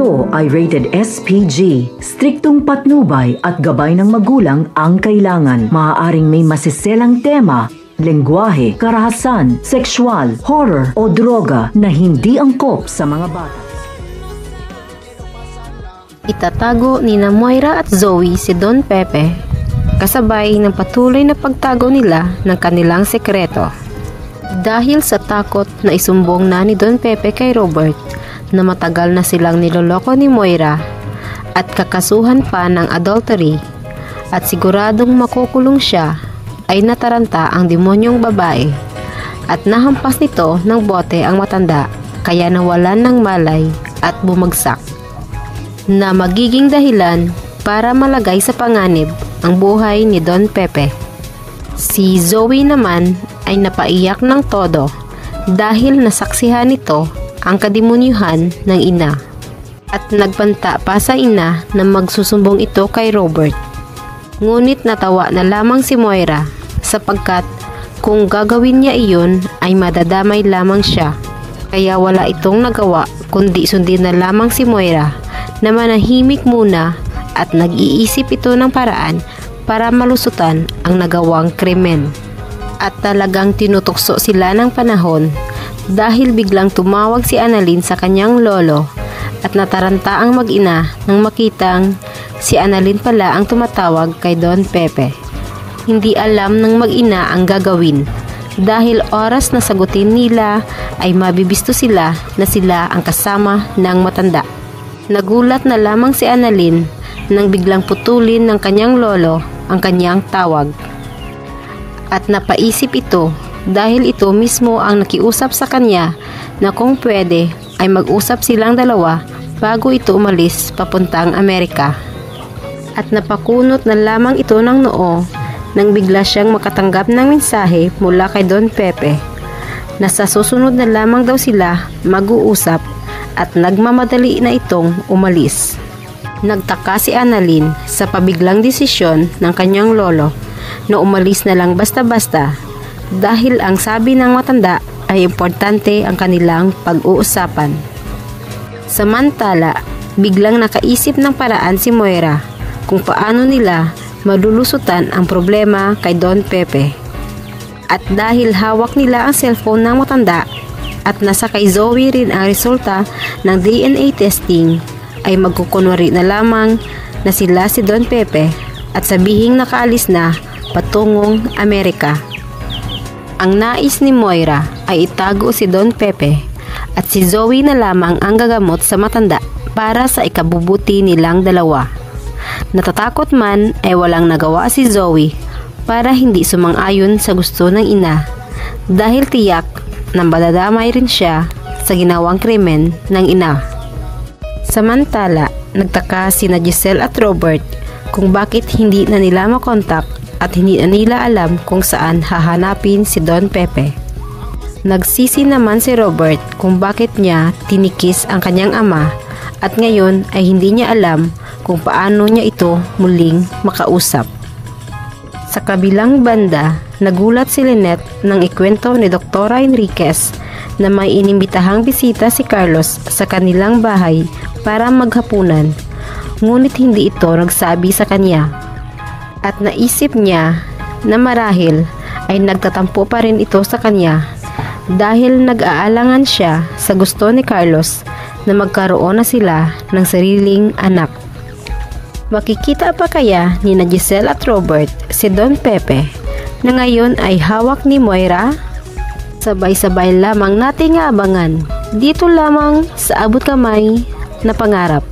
Ito ay rated SPG. Striktong patnubay at gabay ng magulang ang kailangan. Maaaring may masiselang tema, lengguwahe, karahasan, sexual, horror o droga na hindi angkop sa mga bata. Itatago ni Moira at Zoe si Don Pepe, kasabay ng patuloy na pagtago nila ng kanilang sekreto. Dahil sa takot na isumbong na ni Don Pepe kay Robert na matagal na silang niloloko ni Moira at kakasuhan pa ng adultery at siguradong makukulong siya, ay nataranta ang demonyong babae at nahampas nito ng bote ang matanda, kaya nawalan ng malay at bumagsak, na magiging dahilan para malagay sa panganib ang buhay ni Don Pepe. Si Zoe naman ay napaiyak ng todo dahil nasaksihan nito ang kademonyuhan ng ina at nagbanta pa sa ina na magsusumbong ito kay Robert. Ngunit natawa na lamang si Moira sapagkat kung gagawin niya iyon ay madadamay lamang siya, kaya wala itong nagawa kundi sundin na lamang si Moira na manahimik muna at nag-iisip ito ng paraan para malusutan ang nagawang krimen. At talagang tinutukso sila ng panahon dahil biglang tumawag si Annalyn sa kanyang lolo at nataranta ang mag-ina nang makitang si Annalyn pala ang tumatawag kay Don Pepe. Hindi alam ng mag-ina ang gagawin dahil oras na sagutin nila ay mabibisto sila na sila ang kasama ng matanda. Nagulat na lamang si Annalyn nang biglang putulin ng kanyang lolo ang kanyang tawag. At napaisip ito dahil ito mismo ang nakiusap sa kanya na kung pwede ay mag-usap silang dalawa bago ito umalis papuntang Amerika. At napakunot na lamang ito ng noo nang bigla siyang makatanggap ng mensahe mula kay Don Pepe na sa susunod na lamang daw sila mag-uusap at nagmamadali na itong umalis. Nagtaka si Annalyn sa pabiglang desisyon ng kanyang lolo na umalis na lang basta-basta dahil ang sabi ng matanda ay importante ang kanilang pag-uusapan. Samantala, biglang nakaisip ng paraan si Moira kung paano nila malulusutan ang problema kay Don Pepe. At dahil hawak nila ang cellphone ng matanda at nasa kay Zoe rin ang resulta ng DNA testing, ay magkukunwari na lamang na sila si Don Pepe at sabihing nakaalis na patungong Amerika. Ang nais ni Moira ay itago si Don Pepe at si Zoe na lamang ang gagamot sa matanda para sa ikabubuti nilang dalawa. Natatakot man ay walang nagawa si Zoe para hindi sumang-ayon sa gusto ng ina dahil tiyak na madadamay rin siya sa ginawang krimen ng ina. Samantala, nagtaka sina Giselle at Robert kung bakit hindi na nila makontak at hindi na nila alam kung saan hahanapin si Don Pepe. Nagsisi naman si Robert kung bakit niya tinikis ang kanyang ama at ngayon ay hindi niya alam kung paano niya ito muling makausap. Sa kabilang banda, nagulat si Lynette nang ikwento ni Dr. Enriquez na may inimbitahang bisita si Carlos sa kanilang bahay para maghapunan, ngunit hindi ito nagsabi sa kanya. At naisip niya na marahil ay nagtatampo pa rin ito sa kanya dahil nag-aalangan siya sa gusto ni Carlos na magkaroon na sila ng sariling anak. Makikita pa kaya ni Giselle at Robert si Don Pepe na ngayon ay hawak ni Moira? Sabay-sabay lamang nating abangan dito lamang sa Abot Kamay na Pangarap.